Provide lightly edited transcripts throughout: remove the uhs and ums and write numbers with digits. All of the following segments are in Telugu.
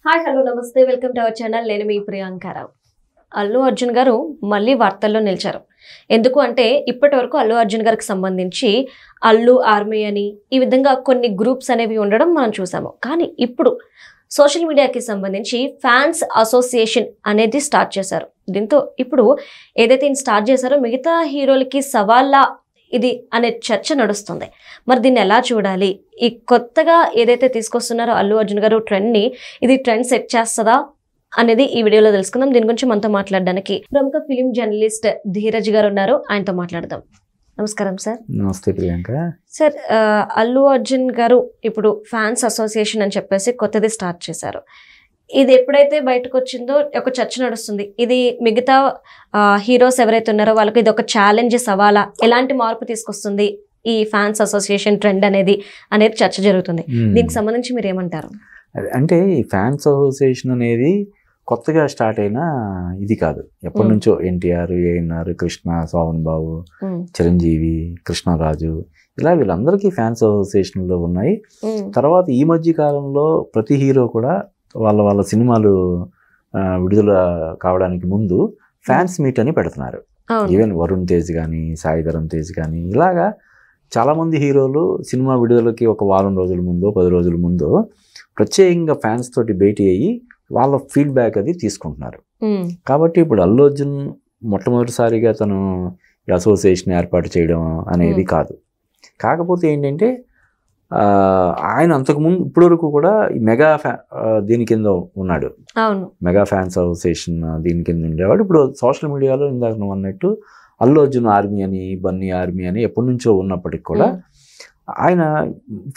హాయ్ హలో నమస్తే వెల్కమ్ టు అవర్ ఛానల్. నేను మీ ప్రియాంక రావు. అల్లు అర్జున్ గారు మళ్ళీ వార్తల్లో నిలిచారు. ఎందుకు అంటే ఇప్పటి వరకు అల్లు అర్జున్ గారికి సంబంధించి అల్లు ఆర్మీ అని ఈ విధంగా కొన్ని గ్రూప్స్ అనేవి ఉండడం మనం చూసాము. కానీ ఇప్పుడు సోషల్ మీడియాకి సంబంధించి ఫ్యాన్స్ అసోసియేషన్ అనేది స్టార్ట్ చేశారు. దీంతో ఇప్పుడు ఏదైతే స్టార్ట్ చేశారో మిగతా హీరోలకి సవాళ్ళ ఇది అనే చర్చ నడుస్తుంది. మరి దీన్ని ఎలా చూడాలి? ఈ కొత్తగా ఏదైతే తీసుకొస్తున్నారో అల్లు అర్జున్ గారు ట్రెండ్ని, ఇది ట్రెండ్ సెట్ చేస్తుందా అనేది ఈ వీడియోలో తెలుసుకుందాం. దీని గురించి మనతో మాట్లాడడానికి ప్రముఖ ఫిలిం జర్నలిస్ట్ ధీరజ్ గారు ఉన్నారు. ఆయనతో మాట్లాడదాం. నమస్కారం సార్. నమస్తే ప్రియాంక. సార్, అల్లు అర్జున్ గారు ఇప్పుడు ఫ్యాన్స్ అసోసియేషన్ అని చెప్పేసి కొత్తది స్టార్ట్ చేశారు. ఇది ఎప్పుడైతే బయటకు వచ్చిందో ఒక చర్చ నడుస్తుంది. ఇది మిగతా హీరోస్ ఎవరైతే ఉన్నారో వాళ్ళకి ఇది ఒక ఛాలెంజ్, సవాలా, ఎలాంటి మార్పు తీసుకొస్తుంది ఈ ఫ్యాన్స్ అసోసియేషన్ ట్రెండ్ అనేది చర్చ జరుగుతుంది. దీనికి సంబంధించి మీరు ఏమంటారు? అంటే ఈ ఫ్యాన్స్ అసోసియేషన్ అనేది కొత్తగా స్టార్ట్ అయిన ఇది కాదు. ఎప్పటి నుంచో ఎన్టీఆర్, ఏఎన్ఆర్, కృష్ణ, శోభన్ బాబు, చిరంజీవి, కృష్ణరాజు, ఇలా వీళ్ళందరికీ ఫ్యాన్స్ అసోసియేషన్లో ఉన్నాయి. తర్వాత ఈ మధ్య కాలంలో ప్రతి హీరో కూడా వాళ్ళ సినిమాలు విడుదల కావడానికి ముందు ఫ్యాన్స్ మీట్ అని పెడుతున్నారు. ఈవెన్ వరుణ్ తేజ్ కానీ, సాయిధరమ్ తేజ్ కానీ, ఇలాగా చాలామంది హీరోలు సినిమా విడుదలకి ఒక వారం రోజుల ముందో 10 రోజుల ముందో ప్రత్యేకంగా ఫ్యాన్స్ తోటి భేటీ అయ్యి వాళ్ళ ఫీడ్బ్యాక్ అది తీసుకుంటున్నారు. కాబట్టి ఇప్పుడు అల్లు అర్జున్ మొట్టమొదటిసారిగా తను అసోసియేషన్ ఏర్పాటు చేయడం అనేది కాదు. కాకపోతే ఏంటంటే ఆయన అంతకుముందు ఇప్పటివరకు కూడా మెగా దీని కింద ఉన్నాడు. మెగా ఫ్యాన్స్ అసోసియేషన్ దీని కింద ఉండేవాడు. ఇప్పుడు సోషల్ మీడియాలో ఇందాక నువ్వు అన్నట్టు అల్లు అర్జున్ ఆర్మీ అని, బన్నీ ఆర్మీ అని ఎప్పటి నుంచో ఉన్నప్పటికి కూడా ఆయన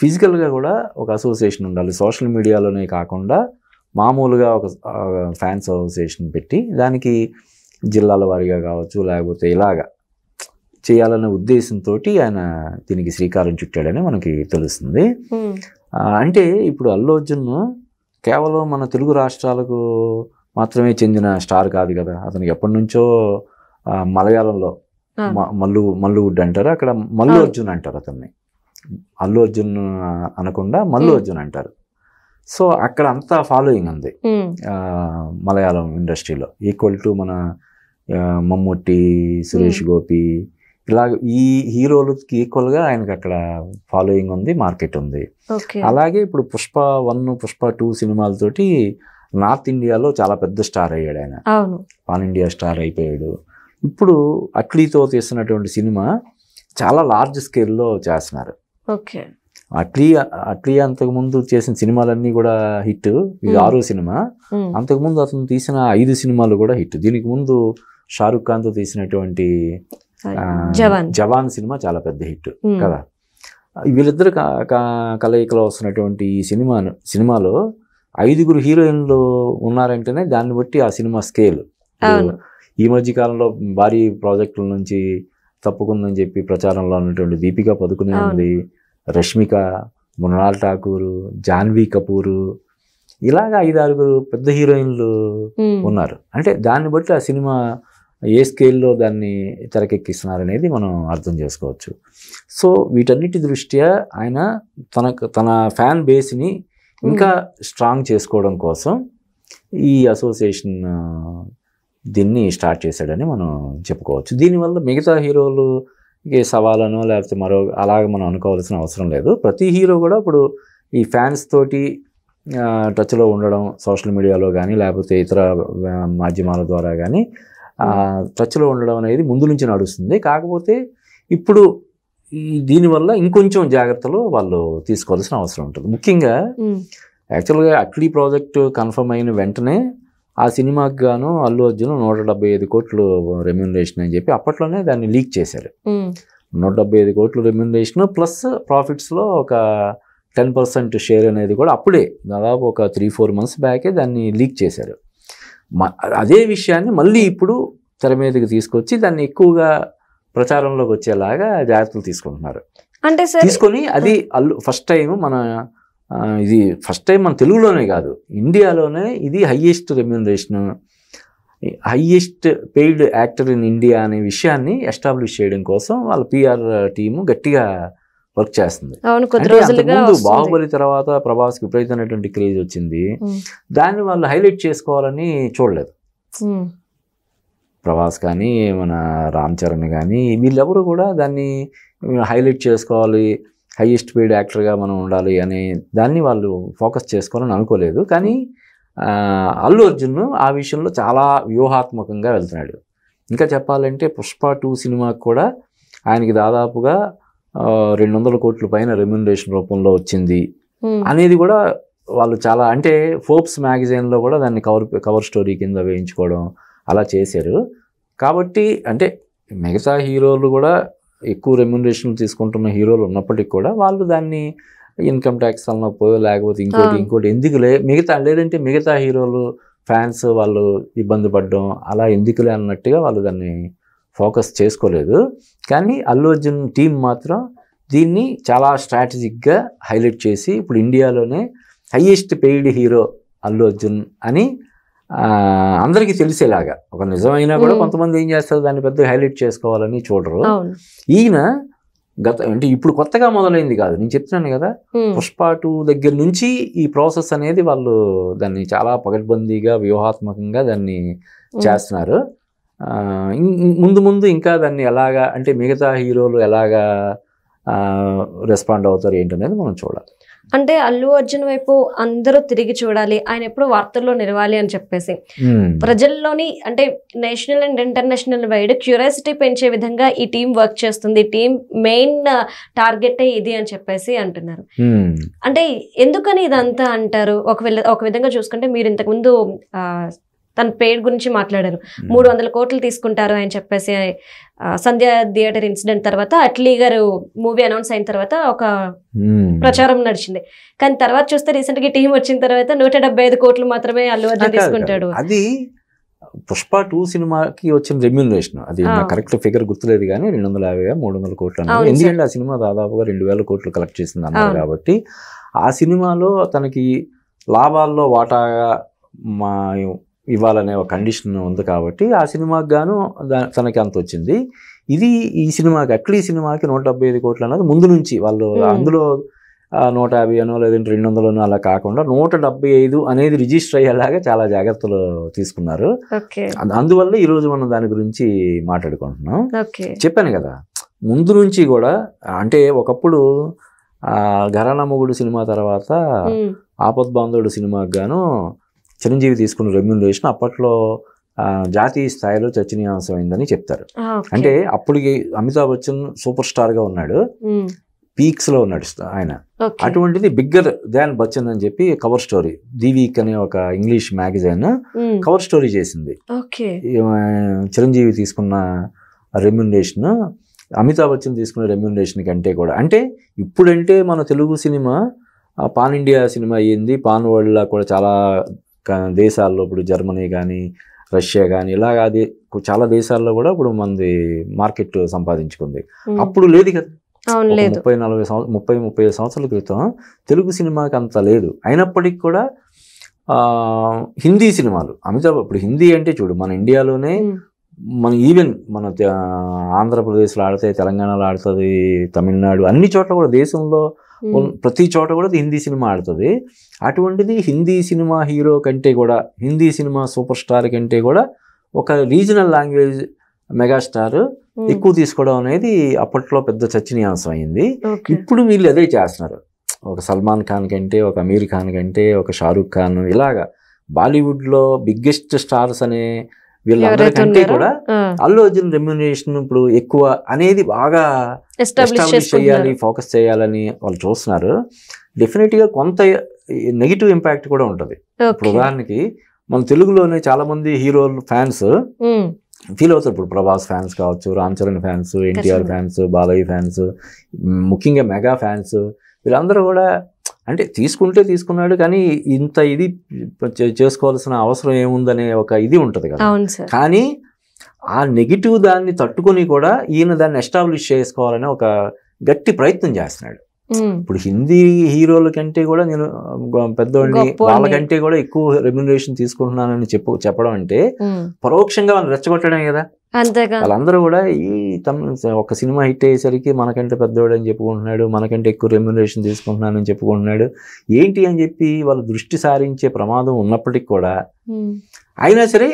ఫిజికల్గా కూడా ఒక అసోసియేషన్ ఉండాలి. సోషల్ మీడియాలోనే కాకుండా మామూలుగా ఒక ఫ్యాన్స్ అసోసియేషన్ పెట్టి దానికి జిల్లాల వారీగా కావచ్చు, లేకపోతే ఇలాగా చేయాలనే ఉద్దేశంతో ఆయన దీనికి శ్రీకారం చుట్టాడని మనకి తెలుస్తుంది. అంటే ఇప్పుడు అల్లు అర్జున్ కేవలం మన తెలుగు రాష్ట్రాలకు మాత్రమే చెందిన స్టార్ కాదు కదా. అతనికి ఎప్పటి నుంచో మలయాళంలో మల్లువుడ్ అంటారు, అక్కడ మల్లు అర్జున్ అంటారు. అతన్ని అల్లు అర్జున్ అనకుండా మల్లు అర్జున్ అంటారు. సో అక్కడ అంతా ఫాలోయింగ్ ఉంది మలయాళం ఇండస్ట్రీలో. ఈక్వల్ టు మన మమ్ముట్టి, సురేష్ గోపి, ఇలాగ ఈ హీరోలకి ఈక్వల్గా ఆయనకి అక్కడ ఫాలోయింగ్ ఉంది, మార్కెట్ ఉంది. అలాగే ఇప్పుడు పుష్ప 1, పుష్ప 2 సినిమాలతోటి నార్త్ ఇండియాలో చాలా పెద్ద స్టార్ అయ్యాడు ఆయన. పాన్ ఇండియా స్టార్ అయిపోయాడు. ఇప్పుడు అట్లీతో తీస్తున్నటువంటి సినిమా చాలా లార్జ్ స్కేల్లో చేస్తున్నారు. అట్లీ అంతకుముందు చేసిన సినిమాలన్నీ కూడా హిట్. ఇది 6వ సినిమా. అంతకుముందు అతను తీసిన 5 సినిమాలు కూడా హిట్. దీనికి ముందు షారుఖ్ ఖాన్తో తీసినటువంటి జవాన్ సినిమా చాలా పెద్ద హిట్ కదా. వీళ్ళిద్దరు కలయికలో వస్తున్నటువంటి ఈ సినిమాలో 5 హీరోయిన్లు ఉన్నారంటేనే దాన్ని బట్టి ఆ సినిమా స్కేల్. ఈ మధ్య కాలంలో భారీ ప్రాజెక్టుల నుంచి తప్పుకుందని చెప్పి ప్రచారంలో ఉన్నటువంటి దీపికా పదుకునే ఉంది, రష్మిక, మృణాల్ ఠాకూర్, జాన్వీ కపూర్, ఇలాగా 5-6 పెద్ద హీరోయిన్లు ఉన్నారు. అంటే దాన్ని బట్టి ఆ సినిమా ఏ స్కేల్లో దాన్ని తెరకెక్కిస్తున్నారనేది మనం అర్థం చేసుకోవచ్చు. సో వీటన్నిటి దృష్ట్యా ఆయన తన ఫ్యాన్ బేస్ని ఇంకా స్ట్రాంగ్ చేసుకోవడం కోసం ఈ అసోసియేషన్ దీన్ని స్టార్ట్ చేశాడని మనం చెప్పుకోవచ్చు. దీనివల్ల మిగతా హీరోలుకి సవాలను లేకపోతే మరో అలాగే మనం అనుకోవాల్సిన అవసరం లేదు. ప్రతి హీరో కూడా ఇప్పుడు ఈ ఫ్యాన్స్ తోటి టచ్లో ఉండడం, సోషల్ మీడియాలో కానీ లేకపోతే ఇతర మాధ్యమాల ద్వారా కానీ టచ్లో ఉండడం అనేది ముందు నుంచి నడుస్తుంది. కాకపోతే ఇప్పుడు దీనివల్ల ఇంకొంచెం జాగ్రత్తలు వాళ్ళు తీసుకోవాల్సిన అవసరం ఉంటుంది. ముఖ్యంగా యాక్చువల్గా అట్లీ ప్రాజెక్టు కన్ఫర్మ్ అయిన వెంటనే ఆ సినిమాకి గాను అల్లు అర్జున్ 175 కోట్లు రెమ్యూనరేషన్ అని చెప్పి అప్పట్లోనే దాన్ని లీక్ చేశారు. 175 కోట్లు రెమ్యూనరేషన్ ప్లస్ ప్రాఫిట్స్లో ఒక 10% షేర్ అనేది కూడా అప్పుడే దాదాపు ఒక 3-4 మంత్స్ బ్యాకే దాన్ని లీక్ చేశారు. అదే విషయాన్ని మళ్ళీ ఇప్పుడు తెర మీదకి తీసుకొచ్చి దాన్ని ఎక్కువగా ప్రచారంలోకి వచ్చేలాగా జాగ్రత్తలు తీసుకుంటున్నారు. అంటే తీసుకొని అది ఫస్ట్ టైం మన తెలుగులోనే కాదు, ఇండియాలోనే ఇది highest remuneration, highest paid actor in India అనే విషయాన్ని ఎస్టాబ్లిష్ చేయడం కోసం వాళ్ళ PR టీము గట్టిగా వర్క్ చేస్తుంది. కొద్ది రోజులుగా ముందు బాహుబలి తర్వాత ప్రభాస్కి విపరీతమైనటువంటి క్రేజ్ వచ్చింది. దాన్ని వాళ్ళు హైలైట్ చేసుకోవాలని చూడలేదు. ప్రభాస్ కానీ మన రామ్ చరణ్ కానీ వీళ్ళెవరు కూడా దాన్ని హైలైట్ చేసుకోవాలి, హైయెస్ట్ పెయిడ్ యాక్టర్గా మనం ఉండాలి అనే దాన్ని వాళ్ళు ఫోకస్ చేసుకోవాలని అనుకోలేదు. కానీ అల్లు అర్జున్ ఆ విషయంలో చాలా వ్యూహాత్మకంగా వెళ్తున్నాడు. ఇంకా చెప్పాలంటే పుష్ప 2 సినిమాకి కూడా ఆయనకి దాదాపుగా 200 కోట్ల పైన రెమ్యునరేషన్ రూపంలో వచ్చింది అనేది కూడా వాళ్ళు చాలా, అంటే ఫోర్బ్స్ మ్యాగజైన్లో కూడా దాన్ని కవర్ స్టోరీ కింద వేయించుకోవడం అలా చేశారు. కాబట్టి అంటే మిగతా హీరోలు కూడా ఎక్కువ రెమ్యునరేషన్ తీసుకుంటున్న హీరోలు ఉన్నప్పటికీ కూడా వాళ్ళు దాన్ని ఇన్కమ్ ట్యాక్స్ అన్నప్పుడు లేకపోతే ఇంకోటి ఎందుకులే లేదంటే మిగతా హీరోలు ఫ్యాన్స్ వాళ్ళు ఇబ్బంది పడడం అలా ఎందుకులే అన్నట్టుగా వాళ్ళు దాన్ని ఫోకస్ చేసుకోలేదు. కానీ అల్లు అర్జున్ టీం మాత్రం దీన్ని చాలా స్ట్రాటజిక్గా హైలైట్ చేసి ఇప్పుడు ఇండియాలోనే highest paid hero Allu Arjun అని అందరికీ తెలిసేలాగా, ఒక నిజమైనా కూడా కొంతమంది ఏం చేస్తారు దాన్ని పెద్ద హైలైట్ చేసుకోవాలని చూడరు. ఈయన అంటే ఇప్పుడు కొత్తగా మొదలైంది కాదు, నేను చెప్తున్నాను కదా, పుష్ప 2 దగ్గర నుంచి ఈ ప్రాసెస్ అనేది వాళ్ళు దాన్ని చాలా పగడ్బందీగా వ్యూహాత్మకంగా దాన్ని చేస్తున్నారు. ముందు ఇంకా దాన్ని ఎలాగా అంటే మిగతా హీరోలు ఎలాగా రెస్పాండ్ అవుతారు ఏంటనేది మనం చూడాలి. అంటే అల్లు అర్జున్ వైపు అందరూ తిరిగి చూడాలి, ఆయన ఎప్పుడు వార్తల్లో నిలవాలి అని చెప్పేసి ప్రజల్లోని అంటే national and international wide curiosity పెంచే విధంగా ఈ టీం వర్క్ చేస్తుంది, టీం మెయిన్ టార్గెట్ ఇది అని చెప్పేసి అంటున్నారు. అంటే ఎందుకని ఇదంతా అంటారు? ఒక విధంగా చూసుకుంటే మీరు ఇంతకుముందు తన పేరు గురించి మాట్లాడారు, 300 కోట్లు తీసుకుంటారు అని చెప్పేసి. సంధ్య థియేటర్ ఇన్సిడెంట్ తర్వాత అట్లీ గారు మూవీ అనౌన్స్ అయిన తర్వాత ఒక ప్రచారం నడిచింది. కానీ తర్వాత చూస్తే రీసెంట్ గా టీం వచ్చిన తర్వాత 175 కోట్లు మాత్రమే అల్లు అర్జున్ తీసుకుంటాడు. అది పుష్ప 2 సినిమాకి వచ్చిన రెమ్యూనరేషన్, అది కరెక్ట్ ఫిగర్ గుర్తులేదు కానీ 250-300 కోట్లు అన్నారు. ఎందుకంటే ఆ సినిమా దాదాపుగా 2000 కోట్లు కలెక్ట్ చేసింది అన్నారు. కాబట్టి ఆ సినిమాలో తనకి లాభాల్లో వాటాగా ఇవ్వాలనే ఒక కండిషన్ ఉంది. కాబట్టి ఆ సినిమాకి గాను తనకి అంత వచ్చింది. ఈ సినిమాకి అట్లీ సినిమాకి 175 కోట్లు అన్నది ముందు నుంచి వాళ్ళు అందులో 150 అనో లేదంటే 200 అలా కాకుండా 175 అనేది రిజిస్టర్ అయ్యేలాగా చాలా జాగ్రత్తలు తీసుకున్నారు. అందువల్ల ఈరోజు మనం దాని గురించి మాట్లాడుకుంటున్నాం. చెప్పాను కదా, ముందు నుంచి కూడా అంటే ఒకప్పుడు ఘరానా మొగుడు సినిమా తర్వాత ఆపద్బాంధవుడు సినిమాకి గాను చిరంజీవి తీసుకున్న రెమ్యూనరేషన్ అప్పట్లో జాతీయ స్థాయిలో చర్చనీయాంశమైందని చెప్తారు. అంటే అప్పటికి అమితాబ్ బచ్చన్ సూపర్ స్టార్గా ఉన్నాడు, పీక్స్లో ఉన్నాడు ఆయన. అటువంటిది బిగ్గర్ దాన్ బచ్చన్ అని చెప్పి కవర్ స్టోరీ ది వీక్ అనే ఒక ఇంగ్లీష్ మ్యాగజైన్ కవర్ స్టోరీ చేసింది. చిరంజీవి తీసుకున్న రెమ్యూనరేషన్ అమితాబ్ బచ్చన్ తీసుకున్న రెమ్యూనరేషన్ కంటే కూడా, అంటే ఇప్పుడంటే మన Telugu cinema pan India cinema అయ్యింది, పాన్ వరల్డ్లో కూడా చాలా దేశాల్లో ఇప్పుడు జర్మనీ కానీ రష్యా కానీ ఇలాగ అది చాలా దేశాల్లో కూడా ఇప్పుడు మనది మార్కెట్ సంపాదించుకుంది. అప్పుడు లేదు కదా, 30-40 సంవత్సరాల క్రితం తెలుగు సినిమాకి అంత లేదు. అయినప్పటికీ కూడా హిందీ సినిమాలు ఇప్పుడు హిందీ అంటే చూడు మన ఇండియాలోనే మన ఈవెన్ మన ఆంధ్రప్రదేశ్లో ఆడుతాయి, తెలంగాణలో ఆడుతుంది, తమిళనాడు అన్ని చోట్ల కూడా దేశంలో ప్రతి చోట కూడా హిందీ సినిమా ఆడుతుంది. అటువంటిది హిందీ సినిమా హీరో కంటే కూడా, హిందీ సినిమా సూపర్ స్టార్ కంటే కూడా ఒక రీజనల్ లాంగ్వేజ్ మెగాస్టార్ ఎక్కువ తీసుకోవడం అనేది అప్పట్లో పెద్ద చర్చనీయాంశం అయింది. ఇప్పుడు వీళ్ళు అదే చేస్తున్నారు. ఒక సల్మాన్ ఖాన్ కంటే, ఒక అమీర్ ఖాన్ కంటే, ఒక షారూక్ ఖాన్, ఇలాగా బాలీవుడ్లో బిగ్గెస్ట్ స్టార్స్ అనే వీళ్ళందరికంటే కూడా అల్లు అర్జున్ రెమ్యూనరేషన్ ఇప్పుడు ఎక్కువ అనేది బాగా ఎస్టాబ్లిష్ చేయాలి, ఫోకస్ చేయాలని వాళ్ళు చూస్తున్నారు. డెఫినెట్గా కొంత నెగిటివ్ ఇంపాక్ట్ కూడా ఉంటుంది. ఇప్పుడు ఉదాహరణకి మన తెలుగులోనే చాలా మంది హీరోలు ఫ్యాన్స్ ఫీల్ అవుతారు. ఇప్పుడు ప్రభాస్ ఫ్యాన్స్ కావచ్చు, Ram Charan fans, NTR fans, Balayya fans, ముఖ్యంగా మెగా ఫ్యాన్స్, వీళ్ళందరూ కూడా అంటే తీసుకున్నాడు కానీ ఇంత ఇది చేసుకోవాల్సిన అవసరం ఏముందనే ఒక ఇది ఉంటుంది కదా. కానీ ఆ నెగిటివ్ దాన్ని తట్టుకొని కూడా ఈయన దాన్ని ఎస్టాబ్లిష్ చేసుకోవాలనే ఒక గట్టి ప్రయత్నం చేస్తున్నాడు. ఇప్పుడు హిందీ హీరోల కంటే కూడా నేను పెద్దోళ్ళని వాళ్ళకంటే కూడా ఎక్కువ రెమ్యునరేషన్ తీసుకుంటున్నానని చెప్పడం అంటే పరోక్షంగా వాళ్ళు రెచ్చగొట్టడమే కదా. వాళ్ళందరూ కూడా ఈ ఒక సినిమా హిట్ అయ్యేసరికి మనకంటే పెద్దవాడు అని చెప్పుకుంటున్నాడు, మనకంటే ఎక్కువ రెమ్యునరేషన్ తీసుకుంటున్నానని చెప్పుకుంటున్నాడు, ఏంటి అని చెప్పి వాళ్ళు దృష్టి సారించే ప్రమాదం ఉన్నప్పటికీ కూడా అయినా సరే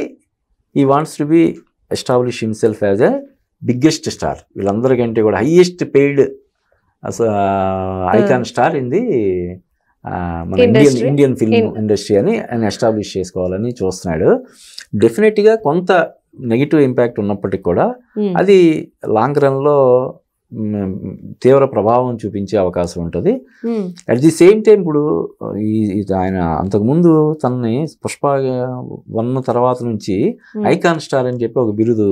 ఈ wants to be establish himself as a biggest star. వీళ్ళందరికంటే కూడా highest paid icon star in the మన ఇండియన్ ఫిల్మ్ ఇండస్ట్రీ అని ఆయన ఎస్టాబ్లిష్ చేసుకోవాలని చూస్తున్నాడు. డెఫినెట్గా కొంత నెగిటివ్ ఇంపాక్ట్ ఉన్నప్పటికీ కూడా అది లాంగ్ రన్లో తీవ్ర ప్రభావం చూపించే అవకాశం ఉంటుంది. అట్ ది సేమ్ టైం ఇప్పుడు ఆయన అంతకుముందు తనని పుష్ప 1 తర్వాత నుంచి ఐకాన్ స్టార్ అని చెప్పి ఒక బిరుదు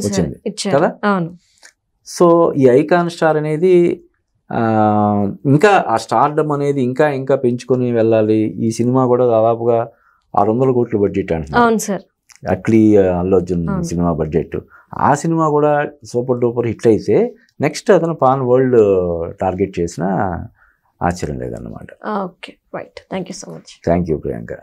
వచ్చింది కదా. సో ఈ ఐకాన్ స్టార్ అనేది ఇంకా ఆ స్టార్డమ్ అనేది ఇంకా ఇంకా పెంచుకొని వెళ్ళాలి. ఈ సినిమా కూడా దాదాపుగా 600 కోట్ల బడ్జెట్ అంటున్నారు, అట్లీ అల్లు అర్జున్ సినిమా బడ్జెట్. ఆ సినిమా కూడా సూపర్ డూపర్ హిట్ అయితే నెక్స్ట్ అతను పాన్ వరల్డ్ టార్గెట్ చేసిన ఆశ్చర్యం లేదన్నమాట. Okay, right. Thank you so much. Thank you Priyanka.